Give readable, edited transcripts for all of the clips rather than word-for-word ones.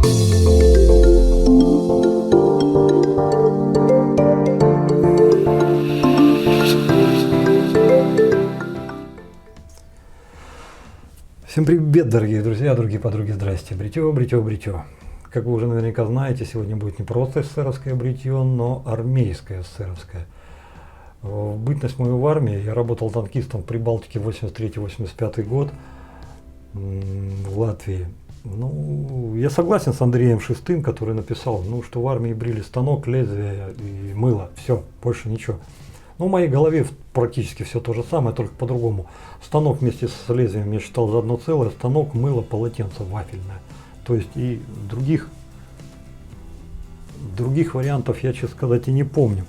Всем привет, дорогие друзья, другие подруги, здрасте. Бритье, бритье, бритье. Как вы уже наверняка знаете, сегодня будет не просто эсеровское бритье, но армейское эсеровское. В бытность мою в армии я работал танкистом в Прибалтике 83-85 год в Латвии. Ну, я согласен с Андреем Шестым, который написал, что в армии брили станок, лезвие и мыло. Все, больше ничего. Ну, в моей голове практически все то же самое, только по-другому. Станок вместе с лезвием я считал за одно целое, станок, мыло, полотенце вафельное. То есть и других вариантов я, честно сказать, и не помню.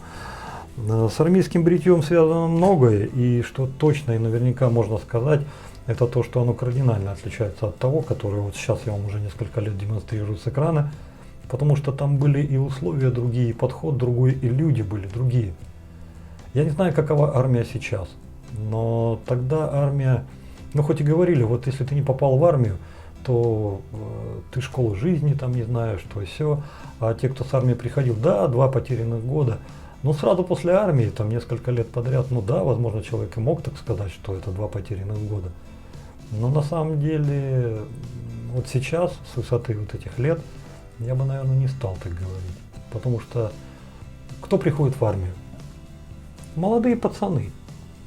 С армейским бритьем связано многое, и что точно и наверняка можно сказать, это то, что оно кардинально отличается от того, которое вот сейчас я вам уже несколько лет демонстрирую с экрана, потому что там были и условия другие, и подход другой, и люди были другие. Я не знаю, какова армия сейчас, но тогда армия, хоть и говорили, вот если ты не попал в армию, то ты школу жизни там не знаешь, то и все. А те, кто с армии приходил, да, 2 потерянных года, но сразу после армии, там несколько лет подряд, да, возможно, человек и мог так сказать, что это 2 потерянных года. Но на самом деле, вот сейчас, с высоты вот этих лет, я бы, наверное, не стал так говорить. Потому что кто приходит в армию? Молодые пацаны,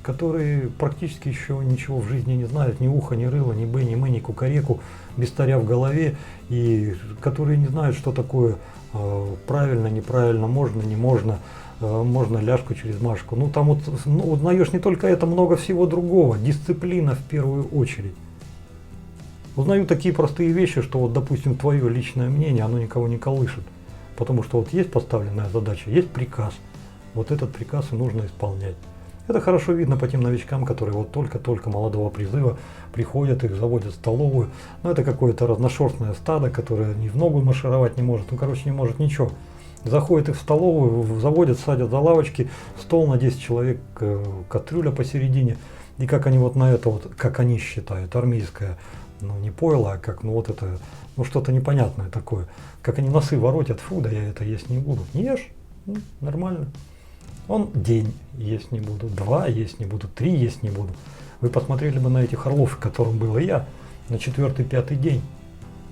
которые практически еще ничего в жизни не знают, ни уха, ни рыла, ни бэ, ни мы, ни кукареку, без таря в голове, и которые не знают, что такое правильно, неправильно, можно, не можно, можно ляжку через машку. Там вот узнаешь не только это, много всего другого, дисциплина в первую очередь. Узнаю такие простые вещи, что вот, допустим, твое личное мнение, оно никого не колышет, потому что вот есть поставленная задача, есть приказ. Вот этот приказ и нужно исполнять. Это хорошо видно по тем новичкам, которые вот только-только молодого призыва приходят, их заводят в столовую. Это какое-то разношерстное стадо, которое ни в ногу маршировать не может, не может ничего. Заходят их в столовую, заводят, садят за лавочки, стол на 10 человек, кастрюля посередине. И как они вот на это, как они считают, армейское, не пойло, а как, это, что-то непонятное такое. Как они носы воротят, фу, да я это есть не буду. Не ешь, нормально. Он день есть не буду, 2 есть не буду, 3 есть не буду. Вы посмотрели бы на этих орлов, которым было я, на 4-5 день.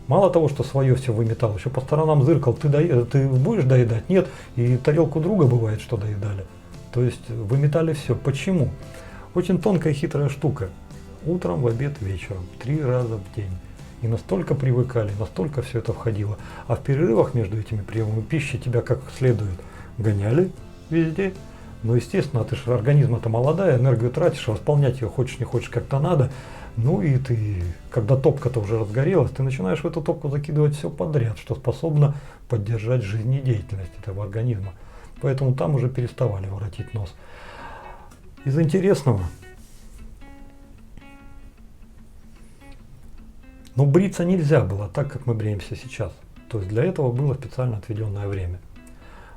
Мало того, что свое все выметал, еще по сторонам зыркал, ты будешь доедать? Нет, и тарелку друга бывает, что доедали. То есть выметали все. Почему? Очень тонкая, хитрая штука. Утром, в обед, вечером, 3 раза в день. И настолько привыкали, настолько все это входило. А в перерывах между этими приемами пищи тебя как следует гоняли везде. Естественно, ты же организм-то молодая, энергию тратишь, восполнять ее хочешь не хочешь как-то надо. И ты, когда топка-то уже разгорелась, ты начинаешь в эту топку закидывать все подряд, что способно поддержать жизнедеятельность этого организма. Поэтому там уже переставали воротить нос. Из интересного. Бриться нельзя было так, как мы бреемся сейчас. То есть для этого было специально отведенное время.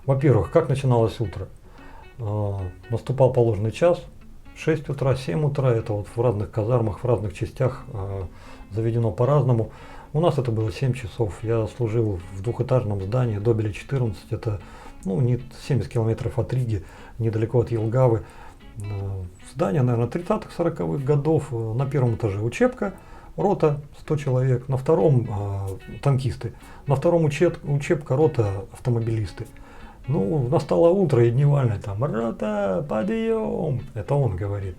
Во-первых, как начиналось утро? Наступал положенный час, 6 утра, 7 утра, это вот в разных казармах, в разных частях заведено по-разному. У нас это было 7 часов. Я служил в двухэтажном здании, Добеля 14, это не 70 километров от Риги, недалеко от Елгавы. Здание, наверное, 30-х, 40-х годов. На первом этаже учебка, рота 100 человек, на втором танкисты, на втором учебка, рота автомобилисты. Настало утро и дневальный, там, рота, подъем, это он говорит.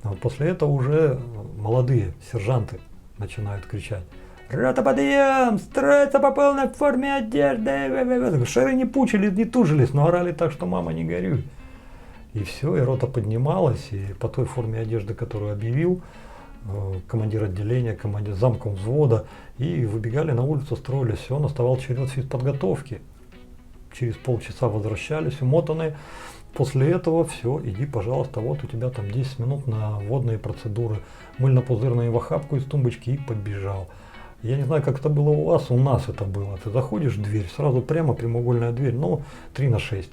А вот после этого уже молодые сержанты начинают кричать: рота, подъем, строится по полной форме одежды. Шары не пучились, не тужились, но орали так, что мама не горюй. И все, и рота поднималась, и по той форме одежды, которую объявил командир отделения, командир замком взвода, и выбегали на улицу, строились, все, наставал черед физподготовки. Через полчаса возвращались, умотанные. После этого все, иди, пожалуйста, вот у тебя там 10 минут на водные процедуры. Мыльно-пузырные в охапку из тумбочки и побежал. Я не знаю, как это было у вас, у нас это было. Ты заходишь в дверь, сразу прямо прямоугольная дверь, 3/6.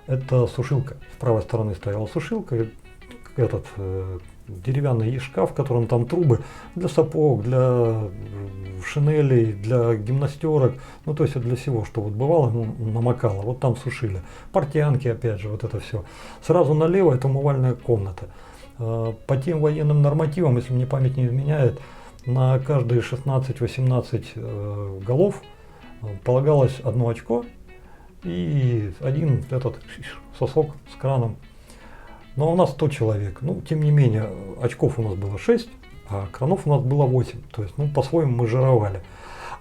Это сушилка. С правой стороны стояла сушилка, деревянный шкаф, в котором там трубы для сапог, для шинелей, для гимнастерок, ну то есть для всего, что вот бывало, намокало, вот там сушили. Портянки, опять же, вот это все. Сразу налево это умывальная комната. По тем военным нормативам, если мне память не изменяет, на каждые 16-18 голов полагалось одно очко и один этот сосок с краном. Но у нас 100 человек. Ну, тем не менее, очков у нас было 6, а кранов у нас было 8. То есть, ну, по-своему мы жировали.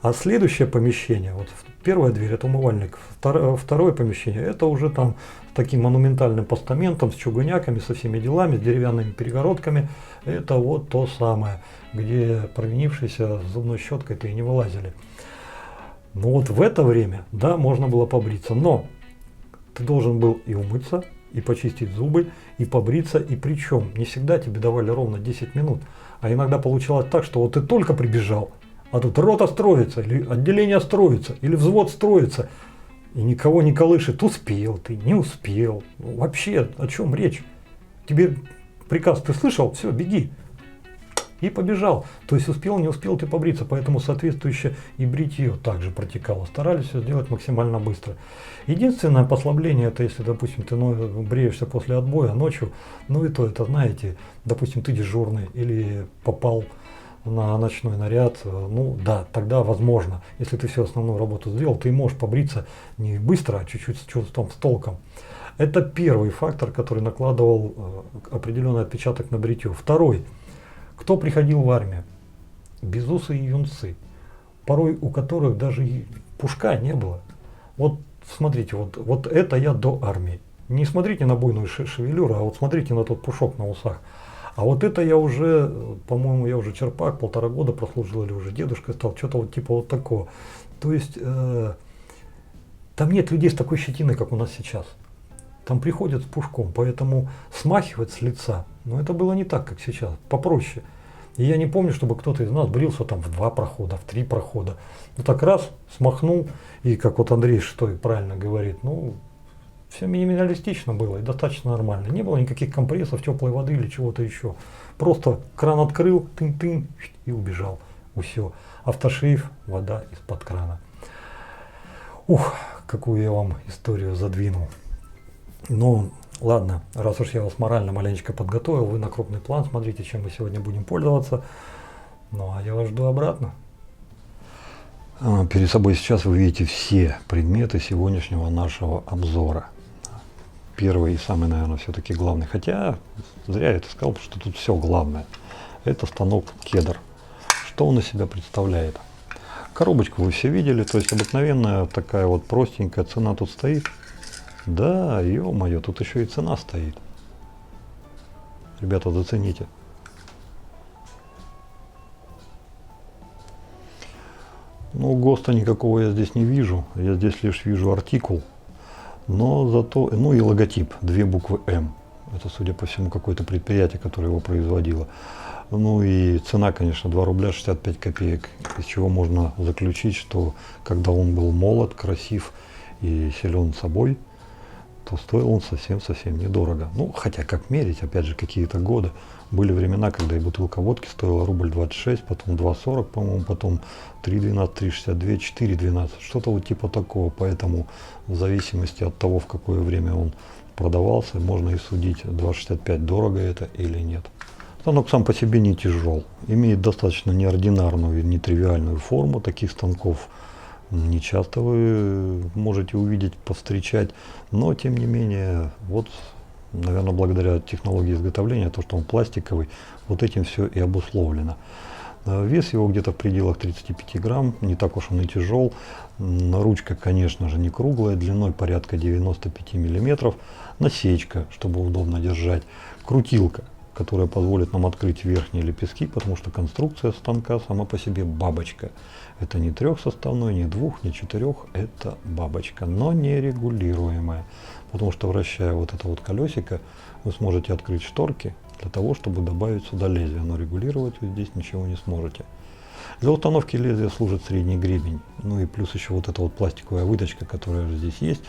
А следующее помещение, вот первая дверь, это умывальник. Второе помещение, это уже там с таким монументальным постаментом, с чугуняками, со всеми делами, с деревянными перегородками. Это вот то самое, где провинившиеся с зубной щеткой-то и не вылазили. Но вот в это время, да, можно было побриться. Но ты должен был и умыться, и почистить зубы, и побриться, и причем не всегда тебе давали ровно 10 минут. А иногда получалось так, что вот ты только прибежал, а тут рота строится, или отделение строится, или взвод строится, и никого не колышет. Успел ты, не успел. Вообще, о чем речь? Тебе приказ ты слышал? Все, беги. И побежал. То есть успел, не успел ты побриться, поэтому соответствующее и бритье также протекало. Старались все сделать максимально быстро. Единственное послабление, это если, допустим, ты бреешься после отбоя ночью, ну и то это, знаете, допустим, ты дежурный или попал на ночной наряд, ну да, тогда возможно, если ты всю основную работу сделал, ты можешь побриться не быстро, а чуть-чуть с чувством, с толком. Это первый фактор, который накладывал определенный отпечаток на бритье. Второй. Кто приходил в армию? Безусые юнцы, порой у которых даже и пушка не было. Вот смотрите, вот это я до армии. Не смотрите на буйную шевелюру, а вот смотрите на тот пушок на усах. А вот это я уже, по-моему, я уже черпак, 1,5 года прослужил, или уже дедушкой стал, что-то вот типа вот такого. То есть там нет людей с такой щетиной, как у нас сейчас. Там приходят с пушком, поэтому смахивать с лица, но это было не так, как сейчас, попроще. И я не помню, чтобы кто-то из нас брился там в 2 прохода, в 3 прохода. Ну так раз, смахнул, и как вот Андрей Штой правильно говорит, ну, все минималистично было и достаточно нормально. Не было никаких компрессов, теплой воды или чего-то еще. Просто кран открыл, тын-тын, и убежал. Все. Автошлейф, вода из-под крана. Ух, какую я вам историю задвинул. Ну, ладно, раз уж я вас морально маленечко подготовил, вы на крупный план смотрите, чем мы сегодня будем пользоваться. Ну, а я вас жду обратно. Перед собой сейчас вы видите все предметы сегодняшнего нашего обзора. Первый и самый, наверное, все-таки главный. Хотя, зря я это сказал, потому что тут все главное. Это станок Кедр. Что он из себя представляет? Коробочку вы все видели, то есть обыкновенная такая вот простенькая, цена тут стоит. Да, ё-моё, тут еще и цена стоит. Ребята, зацените. Ну, ГОСТа никакого я здесь не вижу. Я здесь лишь вижу артикул. Но зато, ну и логотип, 2 буквы М. Это, судя по всему, какое-то предприятие, которое его производило. Ну и цена, конечно, 2 рубля 65 копеек. Из чего можно заключить, что когда он был молод, красив и силен собой, то стоил он совсем-совсем недорого. Ну, хотя как мерить, опять же, какие-то годы. Были времена, когда и бутылка водки стоила рубль 26, потом 2,40, по-моему, потом 3,12, 3,62, 4,12. Что-то вот типа такого. Поэтому в зависимости от того, в какое время он продавался, можно и судить, 2,65 дорого это или нет. Станок сам по себе не тяжел. Имеет достаточно неординарную и нетривиальную форму. Таких станков не часто вы можете увидеть, повстречать, но тем не менее, вот, наверное, благодаря технологии изготовления, то, что он пластиковый, вот этим все и обусловлено. Вес его где-то в пределах 35 грамм, не так уж он и тяжел. Ручка, конечно же, не круглая, длиной порядка 95 миллиметров. Насечка, чтобы удобно держать. Крутилка, которая позволит нам открыть верхние лепестки, потому что конструкция станка сама по себе бабочка. Это не 3-составной, не 2, не 4, это бабочка, но не регулируемая. Потому что, вращая вот это вот колесико, вы сможете открыть шторки для того, чтобы добавить сюда лезвие. Но регулировать вы здесь ничего не сможете. Для установки лезвия служит средний гребень. Ну и плюс еще вот эта вот пластиковая выточка, которая здесь есть.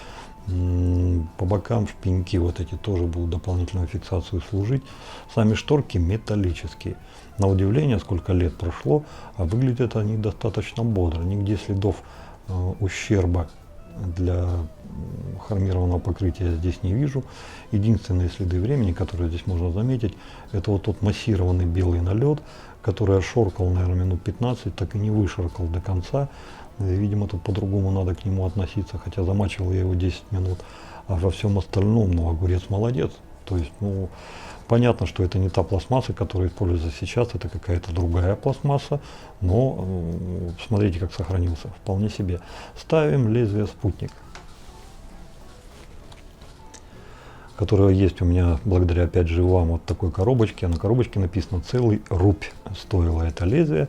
По бокам шпеньки вот эти тоже будут дополнительную фиксацию служить. Сами шторки металлические. На удивление, сколько лет прошло, а выглядят они достаточно бодро. Нигде следов ущерба для хромированного покрытия здесь не вижу. Единственные следы времени, которые здесь можно заметить, это вот тот массированный белый налет, который отшоркал, наверное, минут 15, так и не вышоркал до конца. Видимо, тут по-другому надо к нему относиться, хотя замачивал я его 10 минут. А во всем остальном, ну, огурец молодец. То есть, ну, понятно, что это не та пластмасса, которая используется сейчас, это какая-то другая пластмасса, но смотрите, как сохранился, вполне себе. Ставим лезвие спутник, которое есть у меня благодаря, опять же, вам вот такой коробочке. На коробочке написано целый рубь стоило это лезвие.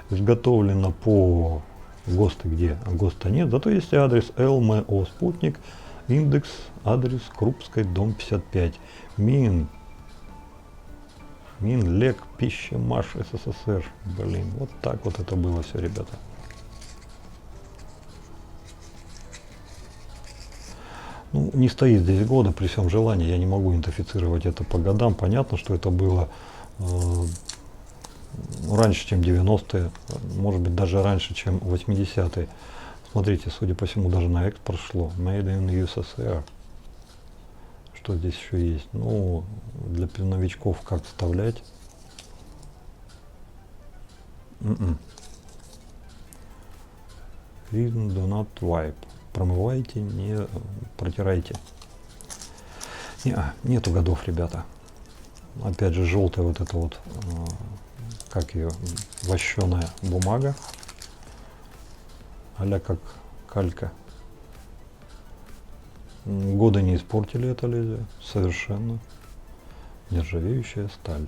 Изготовлено по ГОСТу, где ГОСТа нет, зато есть адрес ЛМО спутник, индекс, адрес Крупской, дом 55, Минлег, Пищемаш, СССР. Блин, вот так вот это было все, ребята. Ну, не стоит здесь года, при всем желании, я не могу идентифицировать это по годам. Понятно, что это было раньше, чем 90-е, может быть, даже раньше, чем 80-е. Смотрите, судя по всему, даже на экспорт шло. Made in USSR. Что здесь еще есть? Ну, для новичков как вставлять? Reason do not wipe. Промывайте, не протирайте. Нету годов, ребята. Опять же, желтая вот эта вот, как ее, вощеная бумага, а-ля как калька. Годы не испортили это лезвие, совершенно. Нержавеющая сталь.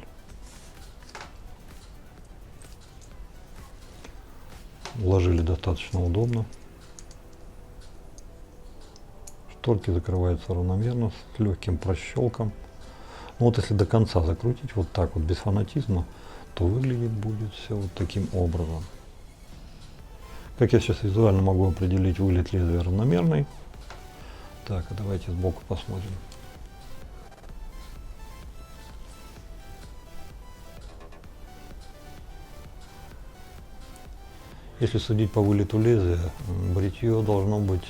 Уложили достаточно удобно. Шторки закрываются равномерно, с легким прощелком. Но вот если до конца закрутить вот так вот, без фанатизма, то выглядит будет все вот таким образом. Как я сейчас визуально могу определить, вылет лезвия равномерный. Так, а давайте сбоку посмотрим. Если судить по вылету лезвия, бритье должно быть,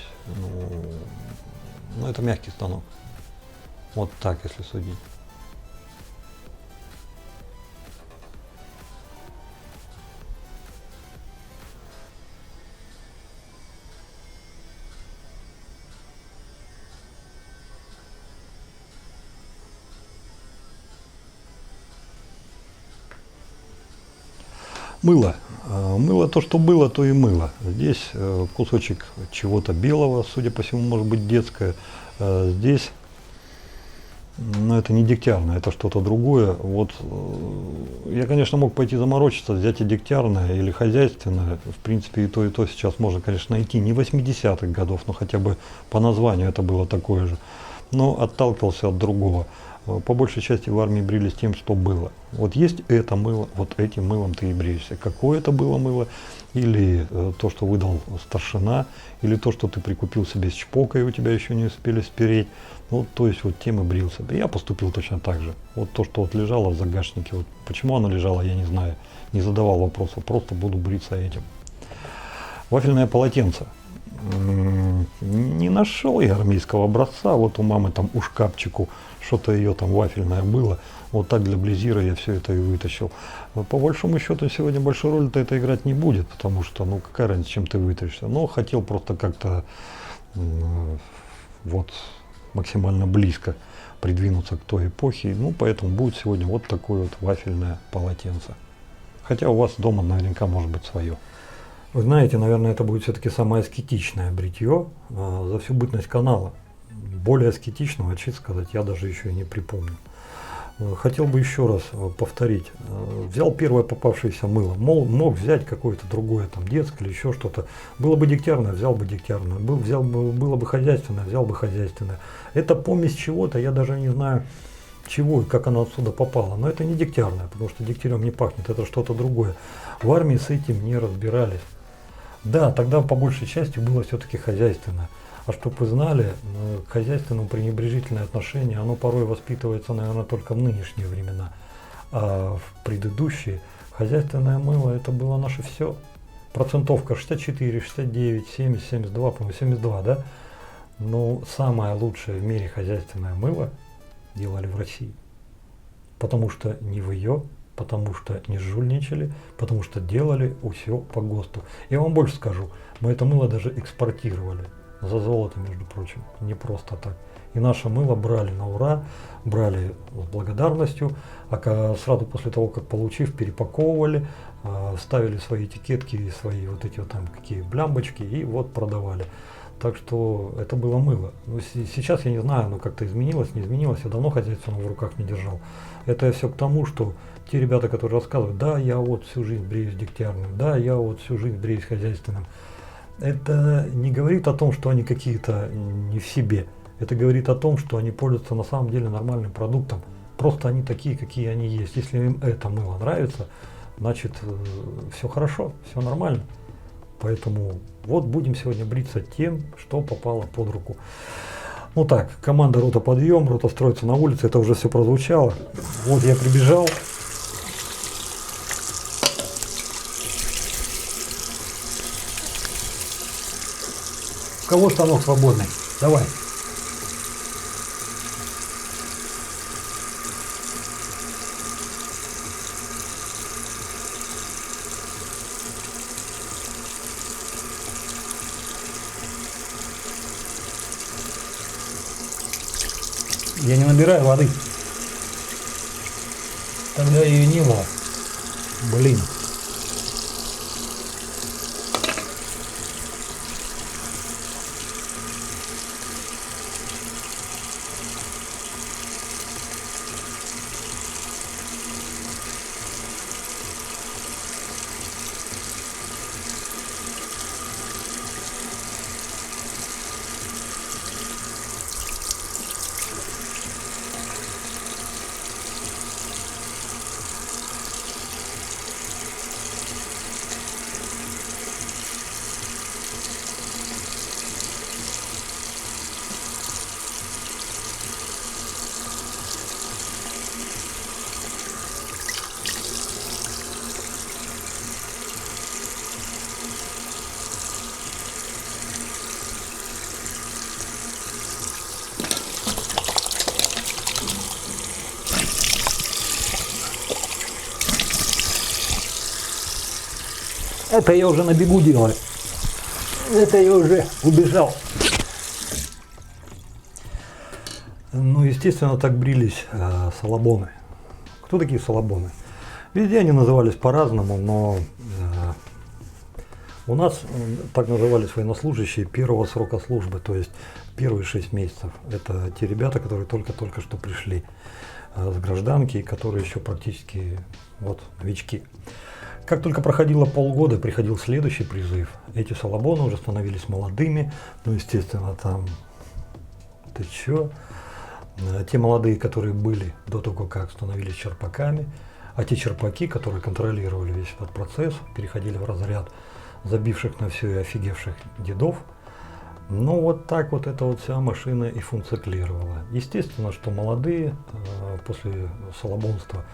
ну это мягкий станок. Вот так, если судить. Мыло. Мыло то, что было, то и мыло. Здесь кусочек чего-то белого, судя по всему, может быть детское. Здесь, но это не дегтярное, это что-то другое. Вот я, конечно, мог пойти заморочиться, взять и дегтярное или хозяйственное. В принципе, и то сейчас можно, конечно, найти. Не 80-х годов, но хотя бы по названию это было такое же. Но отталкивался от другого. По большей части в армии брились тем, что было. Вот есть это мыло, вот этим мылом ты и бреешься. Какое это было мыло, или то, что выдал старшина, или то, что ты прикупил себе с чпокой, у тебя еще не успели спереть. Ну, то есть вот тем и брился. Я поступил точно так же. Вот то, что вот лежало в загашнике, вот почему оно лежало, я не знаю. Не задавал вопросов, просто буду бриться этим. Вафельное полотенце. Не нашел я армейского образца, вот у мамы там у шкафчику что-то ее там вафельное было, вот так для близира я все это и вытащил. По большому счету сегодня большой роли-то это играть не будет, потому что, ну какая разница, чем ты вытащишься, но хотел просто как-то вот максимально близко придвинуться к той эпохе, ну поэтому будет сегодня вот такое вот вафельное полотенце. Хотя у вас дома наверняка может быть свое. Вы знаете, наверное, это будет все-таки самое аскетичное бритье за всю бытность канала. Более аскетичного, честно сказать, я даже еще и не припомню. Хотел бы еще раз повторить. Взял первое попавшееся мыло. Мог взять какое-то другое, там, детское или еще что-то. Было бы дегтярное, взял бы дегтярное. Было бы хозяйственное, взял бы хозяйственное. Это помесь чего-то, я даже не знаю чего и как оно отсюда попало. Но это не дегтярное, потому что дегтярем не пахнет, это что-то другое. В армии с этим не разбирались. Да, тогда по большей части было все-таки хозяйственное. А чтобы вы знали, к хозяйственному пренебрежительное отношение, оно порой воспитывается, наверное, только в нынешние времена. А в предыдущие хозяйственное мыло это было наше все. Процентовка 64, 69, 70, 72, по-моему, 72, да? Но самое лучшее в мире хозяйственное мыло делали в России. Потому что не в ее, потому что не жульничали, потому что делали все по ГОСТу. Я вам больше скажу, мы это мыло даже экспортировали. За золото, между прочим, не просто так. И наше мыло брали на ура, брали с благодарностью, а сразу после того, как получив, перепаковывали, ставили свои этикетки и свои вот эти вот там какие блямбочки и вот продавали. Так что это было мыло. Но сейчас я не знаю, оно как-то изменилось, не изменилось, я давно хозяйство в руках не держал. Это все к тому, что те ребята, которые рассказывают, да, я вот всю жизнь бреюсь дегтярным, да, я вот всю жизнь бреюсь хозяйственным. Это не говорит о том, что они какие-то не в себе. Это говорит о том, что они пользуются на самом деле нормальным продуктом. Просто они такие, какие они есть. Если им это мыло нравится, значит все хорошо, все нормально. Поэтому вот будем сегодня бриться тем, что попало под руку. Ну так, команда рота подъем, рота строится на улице, это уже все прозвучало. Вот я прибежал. У кого станок свободный? Давай. Я не набираю воды. Тогда ее не было. Блин. Это я уже на бегу делаю. Это я уже убежал. Ну, естественно, так брились салабоны. Кто такие салабоны? Везде они назывались по-разному, но у нас так назывались военнослужащие первого срока службы, то есть первые 6 месяцев. Это те ребята, которые только-только что пришли с гражданки, которые еще практически вот новички. Как только проходило полгода, приходил следующий призыв. Эти салабоны уже становились молодыми. Ну, естественно, там, ты чё? Те молодые, которые были до того, как становились черпаками, а те черпаки, которые контролировали весь этот процесс, переходили в разряд забивших на все и офигевших дедов. Ну, вот так вот эта вот вся машина и функционировала. Естественно, что молодые после салабонства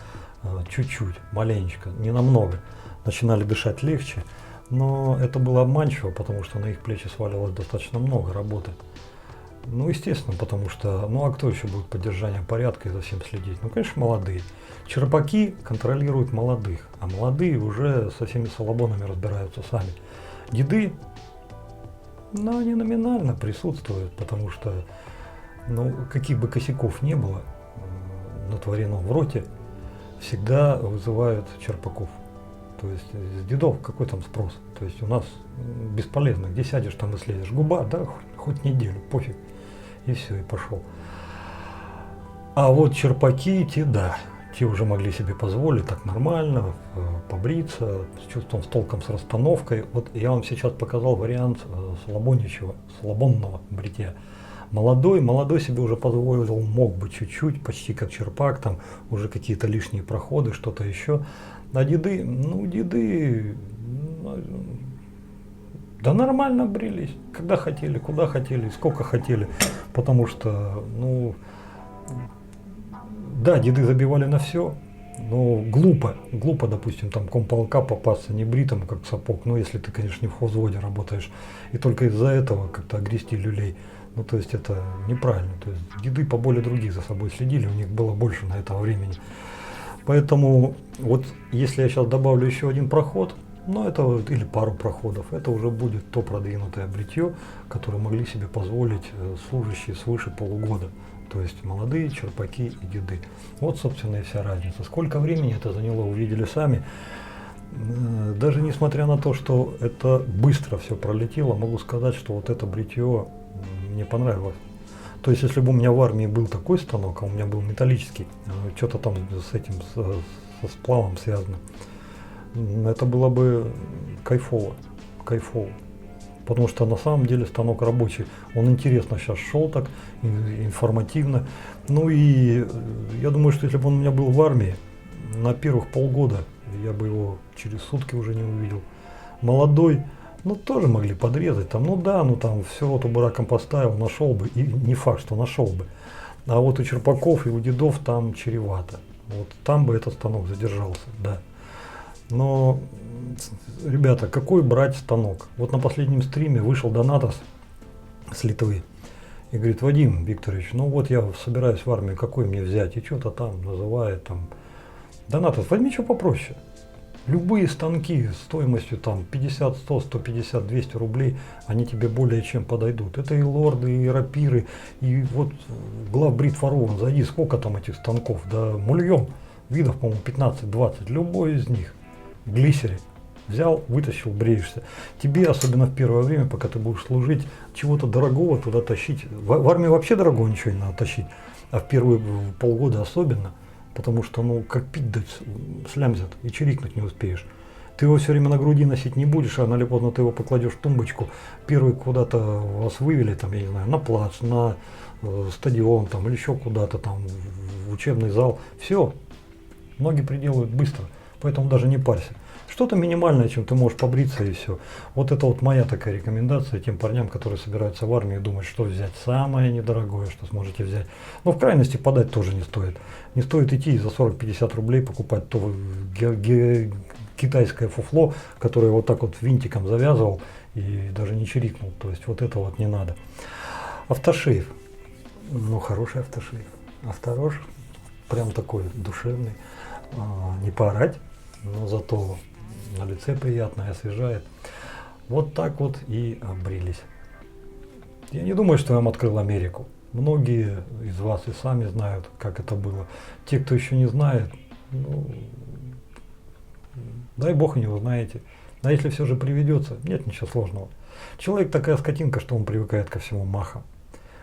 чуть-чуть, маленечко, не намного, начинали дышать легче, но это было обманчиво, потому что на их плечи сваливалось достаточно много работы. Ну, естественно, потому что, ну а кто еще будет поддержанием порядка и за всем следить? Ну, конечно, молодые. Черпаки контролируют молодых, а молодые уже со всеми салабонами разбираются сами. Деды, ну, они номинально присутствуют, потому что, ну, каких бы косяков не было натворено в роте, всегда вызывают черпаков. То есть с дедов какой там спрос? То есть у нас бесполезно, где сядешь, там и слезешь. Губа, да, хоть неделю, пофиг. И все, и пошел. А вот черпаки, те, да, те уже могли себе позволить так нормально побриться, с чувством, с толком, с расстановкой. Вот я вам сейчас показал вариант салабонного бритья. Молодой себе уже позволил, мог бы чуть-чуть, почти как черпак, там уже какие-то лишние проходы, что-то еще. А деды, ну, деды Да нормально брились, когда хотели, куда хотели, сколько хотели, потому что, ну, да, деды забивали на все, но глупо, допустим, там комполка попасться небритому, как сапог, ну, если ты, конечно, не в хозводе работаешь, и только из-за этого как-то огрести люлей. Ну, то есть это неправильно. То есть деды поболее других за собой следили, у них было больше на этого времени. Поэтому вот если я сейчас добавлю еще один проход, ну это или пару проходов, это уже будет то продвинутое бритье, которое могли себе позволить служащие свыше полугода. То есть молодые черпаки и деды. Вот, собственно, и вся разница. Сколько времени это заняло, увидели сами. Даже несмотря на то, что это быстро все пролетело, могу сказать, что вот это бритье мне понравилось. То есть, если бы у меня в армии был такой станок, а у меня был металлический, что-то там с этим, со сплавом связано, это было бы кайфово. Потому что на самом деле станок рабочий. Он интересно сейчас шел так, информативно. Ну и я думаю, что если бы он у меня был в армии, на первых полгода я бы его через сутки уже не увидел. Молодой, ну тоже могли подрезать, там, ну да, ну там все роту бараком поставил, нашел бы, и не факт, что нашел бы. А вот у черпаков и у дедов там чревато. Вот там бы этот станок задержался, да. Но, ребята, какой брать станок? Вот на последнем стриме вышел Донатос с Литвы и говорит: Вадим Викторович, ну вот я собираюсь в армию, какой мне взять? И что-то там называет там. Донатос, возьми что попроще. Любые станки стоимостью там 50, 100, 150, 200 рублей, они тебе более чем подойдут. Это и лорды, и рапиры, и вот главбрит Фарован, зайди, сколько там этих станков, да мульем, видов, по-моему, 15-20, любой из них. Глиссере. Взял, вытащил, бреешься. Тебе, особенно в первое время, пока ты будешь служить, чего-то дорогого туда тащить. В армии вообще дорогого ничего не надо тащить, а в первые полгода особенно. Потому что, ну, как пить дать, слямзят, и чирикнуть не успеешь. Ты его все время на груди носить не будешь, а рано или поздно ты его покладешь в тумбочку. Первый куда-то вас вывели, там, я не знаю, на плац, на стадион, там, или еще куда-то там, в учебный зал. Все, ноги приделают быстро, поэтому даже не парься. Что-то минимальное, чем ты можешь побриться, и все. Вот это вот моя такая рекомендация тем парням, которые собираются в армию и думают, что взять самое недорогое, что сможете взять. Но в крайности подать тоже не стоит. Не стоит идти за 40-50 рублей покупать то китайское фуфло, которое вот так вот винтиком завязывал и даже не чирикнул. То есть вот это вот не надо. Автошейв. Ну, хороший автошейв. Авторож прям такой душевный. Не поорать, но зато на лице приятно и освежает. Вот так вот и обрились. Я не думаю, что я вам открыл Америку. Многие из вас и сами знают, как это было. Те, кто еще не знает, ну, дай бог и не узнаете. А если все же приведется, нет ничего сложного. Человек такая скотинка, что он привыкает ко всему махом.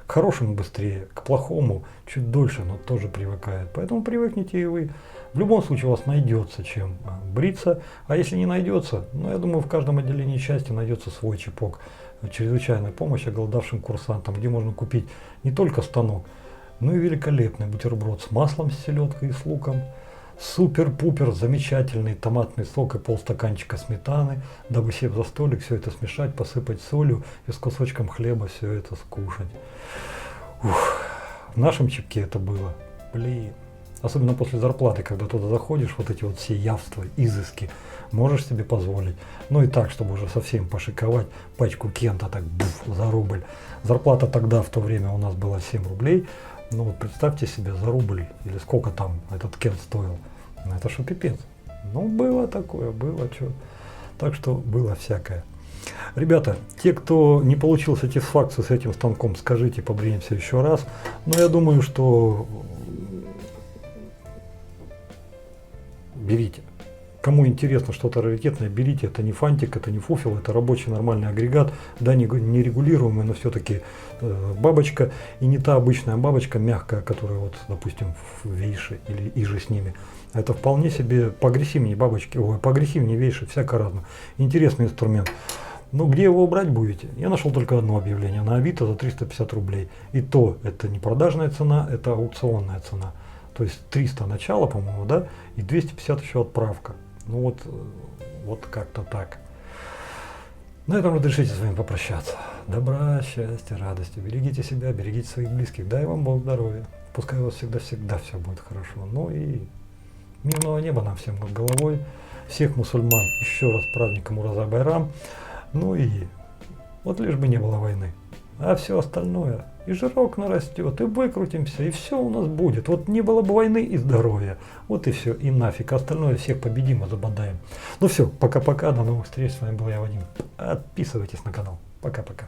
К хорошему быстрее, к плохому чуть дольше, но тоже привыкает. Поэтому привыкните и вы. В любом случае у вас найдется чем бриться, а если не найдется, ну я думаю, в каждом отделении части найдется свой чипок. Чрезвычайная помощь оголодавшим курсантам, где можно купить не только станок, но и великолепный бутерброд с маслом, с селедкой и с луком, супер-пупер замечательный томатный сок и полстаканчика сметаны, дабы сев за столик, все это смешать, посыпать солью и с кусочком хлеба все это скушать. Ух, в нашем чипке это было, блин. Особенно после зарплаты, когда туда заходишь, вот эти вот все явства, изыски, можешь себе позволить. Ну и так, чтобы уже совсем пошиковать, пачку Кента так за рубль. Зарплата тогда, в то время, у нас была 7 рублей. Ну вот представьте себе, за рубль, или сколько там этот Кент стоил. Ну это что, пипец. Ну было такое, было что. Так что было всякое. Ребята, те, кто не получил сатисфакцию с этим станком, скажите, побреемся еще раз. Но я думаю, что берите. Кому интересно что-то раритетное, берите. Это не фантик, это не фуфел, это рабочий нормальный агрегат. Да, не регулируемый, но все-таки бабочка. И не та обычная бабочка мягкая, которая вот, допустим, в вейше или иже с ними. Это вполне себе поагрессивнее бабочки, поагрессивнее вейши, всяко разно. Интересный инструмент. Но где его брать будете? Я нашел только одно объявление на Авито за 350 рублей. И то это не продажная цена, это аукционная цена. То есть 300 начало, по-моему, да, и 250 еще отправка. Ну вот как-то так. На этом разрешите с вами попрощаться. Добра, счастья, радости. Берегите себя, берегите своих близких. Дай вам Бог здоровья. Пускай у вас всегда все будет хорошо. Ну и мирного неба нам всем над головой. Всех мусульман еще раз с праздником Ураза Байрам. Ну и вот лишь бы не было войны. А все остальное, и жирок нарастет, и выкрутимся, и все у нас будет. Вот не было бы войны и здоровья. Вот и все, и нафиг. Остальное всех победим и забодаем. Ну все, пока-пока, до новых встреч. С вами был я, Вадим. Подписывайтесь на канал. Пока-пока.